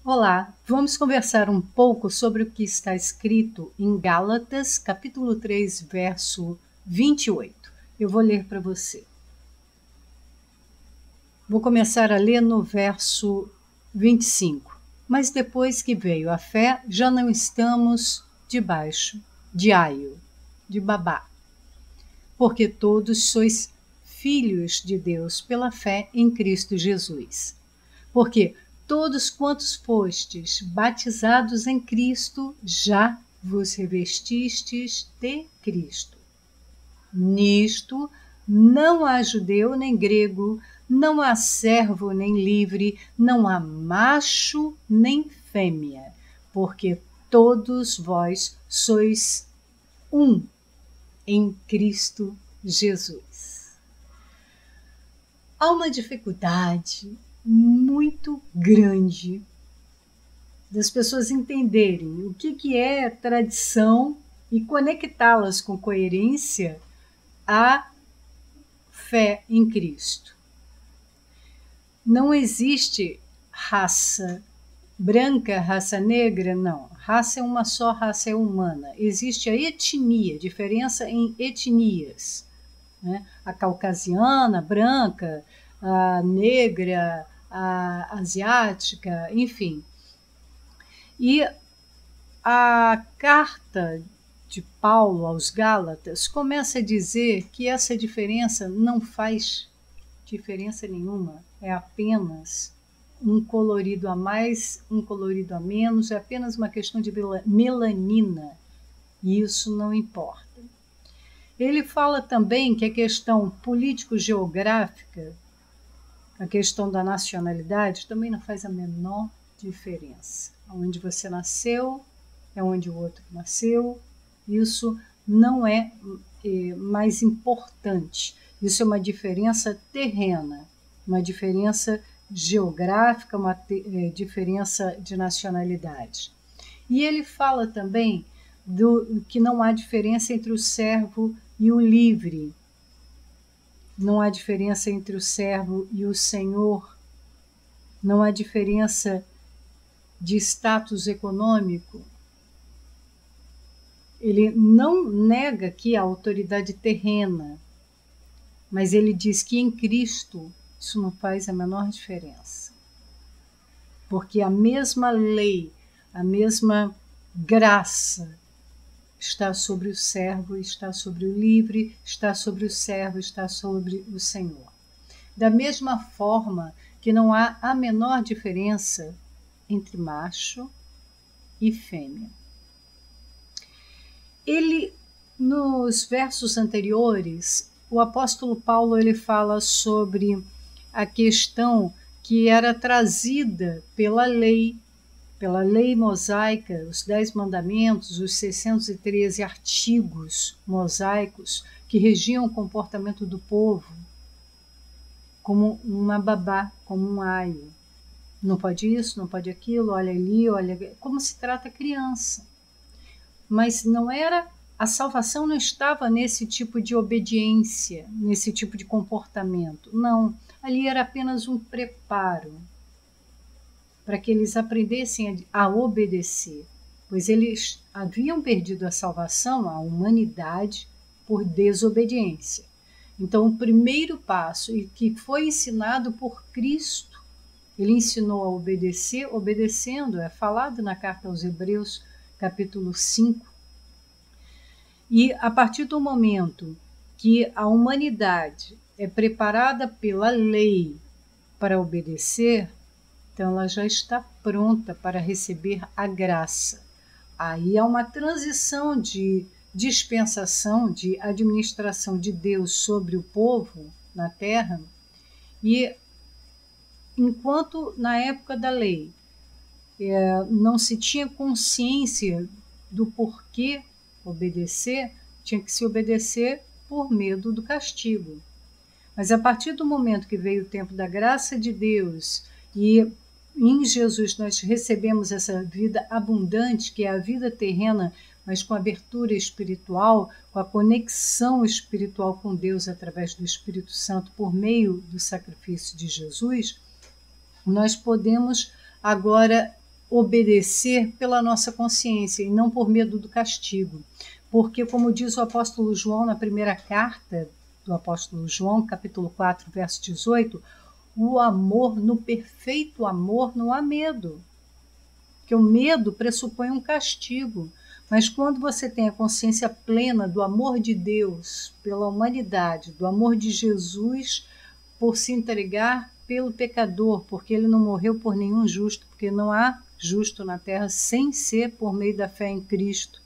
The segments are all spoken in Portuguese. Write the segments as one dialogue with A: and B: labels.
A: Olá, vamos conversar um pouco sobre o que está escrito em Gálatas, capítulo 3, verso 28. Eu vou ler para você. Vou começar a ler no verso 25. Mas depois que veio a fé, já não estamos debaixo de aio, de babá, porque todos sois filhos de Deus pela fé em Cristo Jesus. Porque todos quantos fostes batizados em Cristo, já vos revestistes de Cristo. Nisto não há judeu nem grego, não há servo nem livre, não há macho nem fêmea, porque todos vós sois um em Cristo Jesus. Há uma dificuldade muito grande das pessoas entenderem o que é tradição e conectá-las com coerência à fé em Cristo. Não existe raça branca, raça negra, não. Raça é uma só, raça é humana. Existe a etnia, diferença em etnias, né? A caucasiana, branca, a negra, a asiática, enfim. E a carta de Paulo aos Gálatas começa a dizer que essa diferença não faz diferença nenhuma, é apenas um colorido a mais, um colorido a menos, é apenas uma questão de melanina, e isso não importa. Ele fala também que a questão político-geográfica, a questão da nacionalidade, também não faz a menor diferença. Onde você nasceu é onde o outro nasceu, isso não é mais importante. Isso é uma diferença terrena, uma diferença geográfica, uma diferença de nacionalidade. E ele fala também que não há diferença entre o servo e o livre. Não há diferença entre o servo e o senhor. Não há diferença de status econômico. Ele não nega aqui a autoridade terrena, mas ele diz que em Cristo isso não faz a menor diferença. Porque a mesma lei, a mesma graça está sobre o servo, está sobre o livre, está sobre o servo, está sobre o Senhor. Da mesma forma que não há a menor diferença entre macho e fêmea. Ele, nos versos anteriores, o apóstolo Paulo ele fala sobre a questão que era trazida pela lei mosaica, os 10 mandamentos, os 613 artigos mosaicos que regiam o comportamento do povo, como uma babá, como um aio. Não pode isso, não pode aquilo, olha ali, olha... Como se trata a criança. Mas não era... A salvação não estava nesse tipo de obediência, nesse tipo de comportamento. Não, ali era apenas um preparo para que eles aprendessem a obedecer, pois eles haviam perdido a salvação, a humanidade, por desobediência. Então, o primeiro passo, e que foi ensinado por Cristo, ele ensinou a obedecer, obedecendo, é falado na carta aos Hebreus, capítulo 5. E a partir do momento que a humanidade é preparada pela lei para obedecer, então ela já está pronta para receber a graça. Aí há uma transição de dispensação, de administração de Deus sobre o povo na terra, e enquanto na época da lei não se tinha consciência do porquê obedecer, tinha que se obedecer por medo do castigo. Mas a partir do momento que veio o tempo da graça de Deus e em Jesus nós recebemos essa vida abundante, que é a vida terrena, mas com abertura espiritual, com a conexão espiritual com Deus através do Espírito Santo por meio do sacrifício de Jesus, nós podemos agora obedecer pela nossa consciência e não por medo do castigo. Porque, como diz o apóstolo João na primeira carta do apóstolo João, capítulo 4, verso 18, o amor, no perfeito amor, não há medo. Porque o medo pressupõe um castigo. Mas quando você tem a consciência plena do amor de Deus pela humanidade, do amor de Jesus por se entregar pelo pecador, porque ele não morreu por nenhum justo, porque não há justo na terra sem ser por meio da fé em Cristo.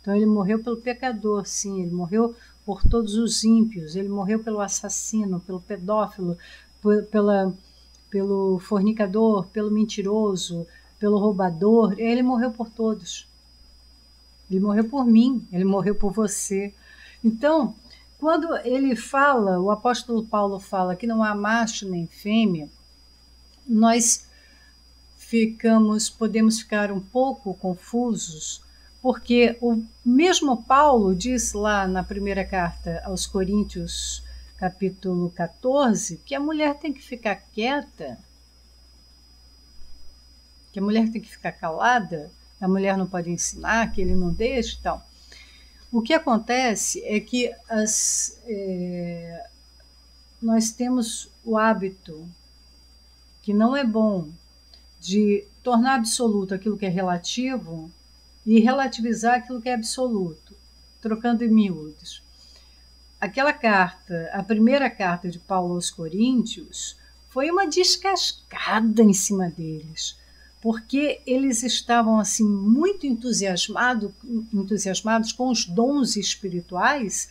A: Então ele morreu pelo pecador, sim, ele morreu por todos os ímpios, ele morreu pelo assassino, pelo pedófilo, pelo fornicador, pelo mentiroso, pelo roubador, ele morreu por todos. Ele morreu por mim, ele morreu por você. Então, quando ele fala, o apóstolo Paulo fala que não há macho nem fêmea, nós podemos ficar um pouco confusos, porque o mesmo Paulo diz lá na primeira carta aos Coríntios, capítulo 14, que a mulher tem que ficar quieta, que a mulher tem que ficar calada, a mulher não pode ensinar, que ele não deixa e tal. O que acontece é que nós temos o hábito, que não é bom, de tornar absoluto aquilo que é relativo e relativizar aquilo que é absoluto, trocando em miúdos. Aquela carta, a primeira carta de Paulo aos Coríntios, foi uma descascada em cima deles, porque eles estavam assim muito entusiasmados com os dons espirituais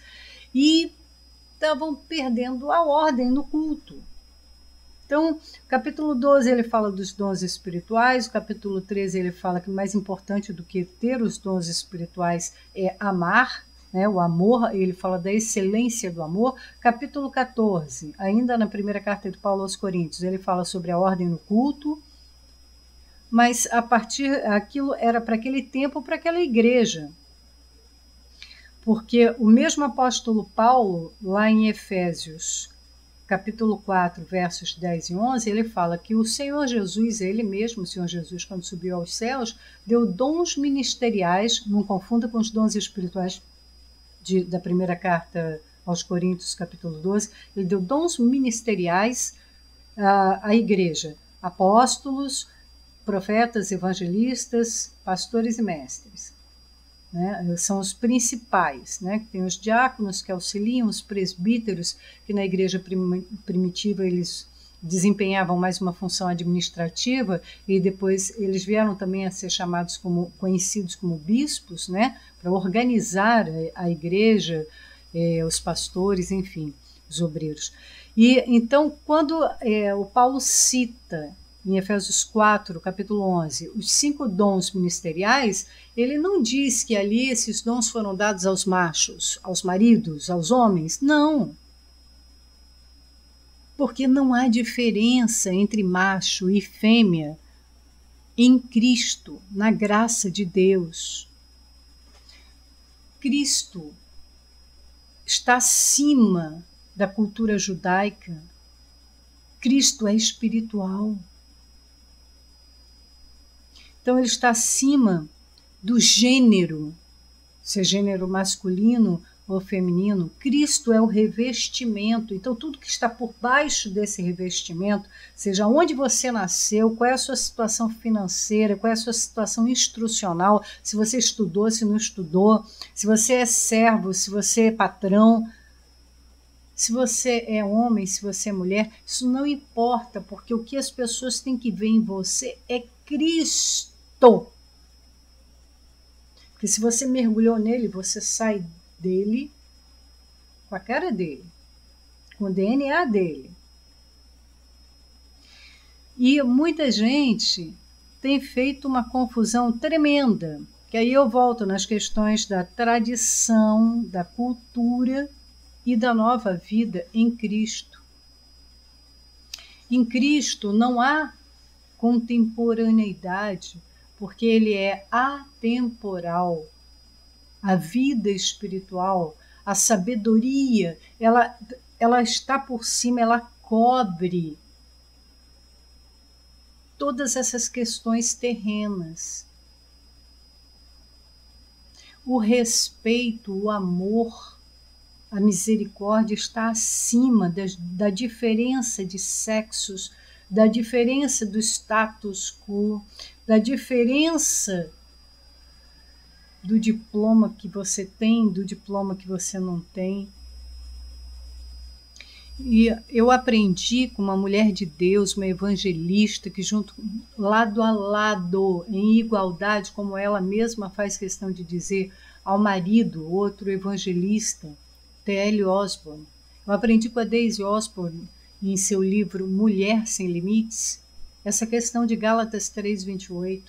A: e estavam perdendo a ordem no culto. Então, capítulo 12 ele fala dos dons espirituais, o capítulo 13 ele fala que mais importante do que ter os dons espirituais é amar, né? O amor, ele fala da excelência do amor. Capítulo 14, ainda na primeira carta de Paulo aos Coríntios, ele fala sobre a ordem no culto, mas aquilo era para aquele tempo, para aquela igreja. Porque o mesmo apóstolo Paulo, lá em Efésios, capítulo 4, versos 10 e 11, ele fala que o Senhor Jesus, ele mesmo, o Senhor Jesus, quando subiu aos céus, deu dons ministeriais, não confunda com os dons espirituais da primeira carta aos Coríntios, capítulo 12, ele deu dons ministeriais à igreja, apóstolos, profetas, evangelistas, pastores e mestres. Né? São os principais, né? Tem os diáconos que auxiliam, os presbíteros, que na igreja primitiva eles desempenhavam mais uma função administrativa, e depois eles vieram também a ser conhecidos como bispos, né? Para organizar a igreja, os pastores, enfim, os obreiros. E então, quando o Paulo cita em Efésios 4, capítulo 11, os 5 dons ministeriais, ele não diz que ali esses dons foram dados aos machos, aos maridos, aos homens. Não. Porque não há diferença entre macho e fêmea em Cristo, na graça de Deus. Cristo está acima da cultura judaica. Cristo é espiritual. Então, ele está acima do gênero, se é gênero masculino ou feminino. Cristo é o revestimento. Então, tudo que está por baixo desse revestimento, seja onde você nasceu, qual é a sua situação financeira, qual é a sua situação instrucional, se você estudou, se não estudou, se você é servo, se você é patrão, se você é homem, se você é mulher, isso não importa, porque o que as pessoas têm que ver em você é Cristo. Porque se você mergulhou nele, você sai dele com a cara dele, com o DNA dele. E muita gente tem feito uma confusão tremenda, que aí eu volto nas questões da tradição, da cultura e da nova vida em Cristo. Em Cristo não há contemporaneidade, porque ele é atemporal. A vida espiritual, a sabedoria, ela está por cima, ela cobre todas essas questões terrenas. O respeito, o amor, a misericórdia está acima da diferença de sexos, da diferença do status quo, da diferença do diploma que você tem, do diploma que você não tem. E eu aprendi com uma mulher de Deus, uma evangelista, que junto, lado a lado, em igualdade, como ela mesma faz questão de dizer, ao marido, outro evangelista, T.L. Osborne. Eu aprendi com a Daisy Osborne, em seu livro Mulher Sem Limites, essa questão de Gálatas 3:28.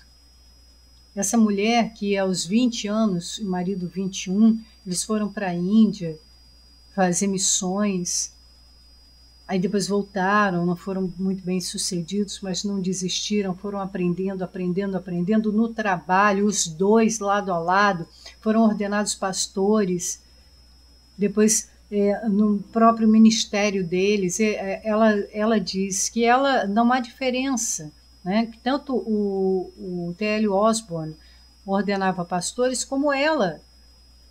A: Essa mulher que aos 20 anos, o marido 21, eles foram para a Índia fazer missões, aí depois voltaram, não foram muito bem sucedidos, mas não desistiram, foram aprendendo no trabalho, os dois lado a lado, foram ordenados pastores, depois no próprio ministério deles, ela diz que não há diferença, né? Que tanto o T.L. Osborne ordenava pastores como ela.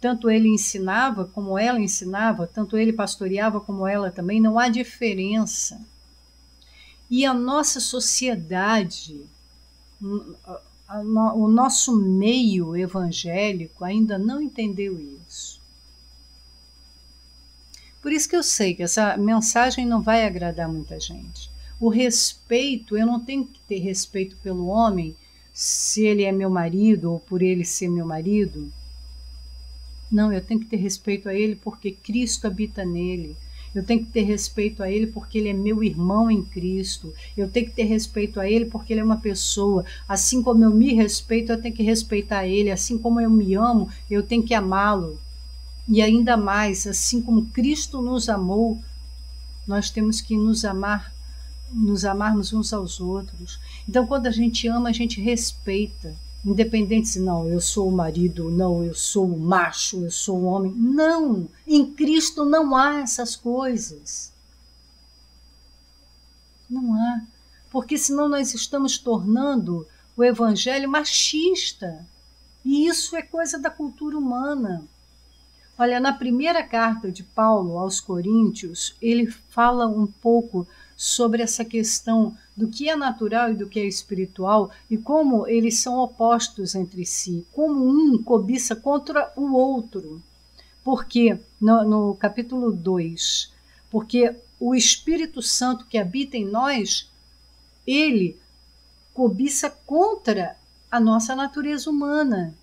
A: Tanto ele ensinava como ela ensinava, tanto ele pastoreava como ela também, não há diferença. E a nossa sociedade, o nosso meio evangélico ainda não entendeu isso. Por isso que eu sei que essa mensagem não vai agradar muita gente. O respeito, eu não tenho que ter respeito pelo homem se ele é meu marido ou por ele ser meu marido. Não, eu tenho que ter respeito a ele porque Cristo habita nele. Eu tenho que ter respeito a ele porque ele é meu irmão em Cristo. Eu tenho que ter respeito a ele porque ele é uma pessoa. Assim como eu me respeito, eu tenho que respeitar ele. Assim como eu me amo, eu tenho que amá-lo. E ainda mais, assim como Cristo nos amou, nós temos que nos amarmos uns aos outros. Então, quando a gente ama, a gente respeita. Independente se não, eu sou o marido, não, eu sou o macho, eu sou o homem. Não, em Cristo não há essas coisas. Não há. Porque senão nós estamos tornando o evangelho machista. E isso é coisa da cultura humana. Olha, na primeira carta de Paulo aos Coríntios, ele fala um pouco sobre essa questão do que é natural e do que é espiritual e como eles são opostos entre si, como um cobiça contra o outro. Porque, no capítulo 2, porque o Espírito Santo que habita em nós, ele cobiça contra a nossa natureza humana.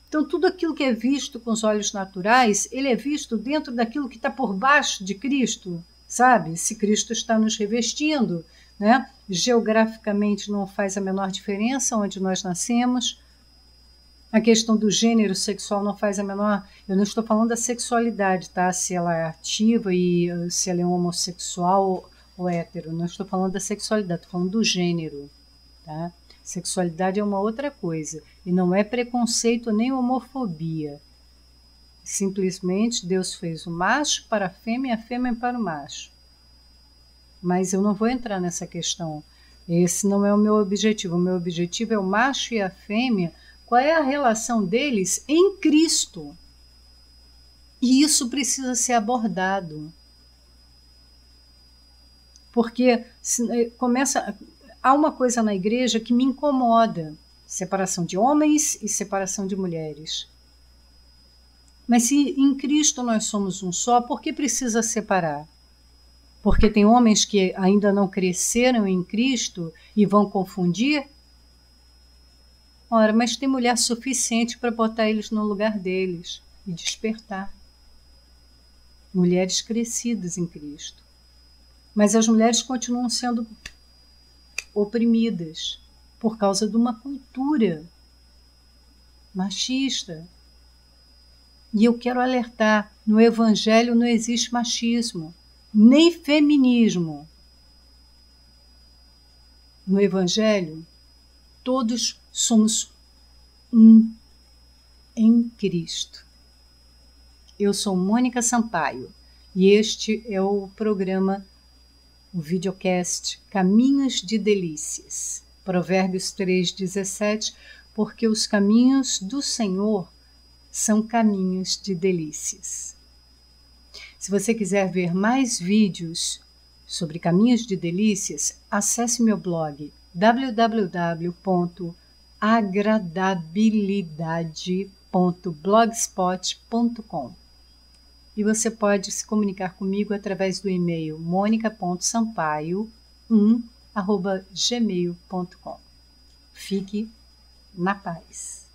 A: Então, tudo aquilo que é visto com os olhos naturais, ele é visto dentro daquilo que está por baixo de Cristo, sabe? Se Cristo está nos revestindo, né? Geograficamente não faz a menor diferença onde nós nascemos. A questão do gênero sexual não faz a menor... Eu não estou falando da sexualidade, tá? Se ela é ativa e se ela é homossexual ou hétero. Não estou falando da sexualidade, estou falando do gênero, tá? Sexualidade é uma outra coisa, e não é preconceito nem homofobia. Simplesmente Deus fez o macho para a fêmea e a fêmea para o macho. Mas eu não vou entrar nessa questão. Esse não é o meu objetivo. O meu objetivo é o macho e a fêmea. Qual é a relação deles em Cristo? E isso precisa ser abordado. Porque há uma coisa na igreja que me incomoda, separação de homens e separação de mulheres. Mas se em Cristo nós somos um só, por que precisa separar? Porque tem homens que ainda não cresceram em Cristo e vão confundir? Ora, mas tem mulher suficiente para botar eles no lugar deles e despertar. Mulheres crescidas em Cristo. Mas as mulheres continuam sendo oprimidas por causa de uma cultura machista. E eu quero alertar, no Evangelho não existe machismo, nem feminismo. No Evangelho, todos somos um em Cristo. Eu sou Mônica Sampaio e este é o programa o videocast Caminhos de Delícias, Provérbios 3:17, porque os caminhos do Senhor são caminhos de delícias. Se você quiser ver mais vídeos sobre caminhos de delícias, acesse meu blog www.agradabilidade.blogspot.com. E você pode se comunicar comigo através do e-mail monica.sampaio1@gmail.com. Fique na paz.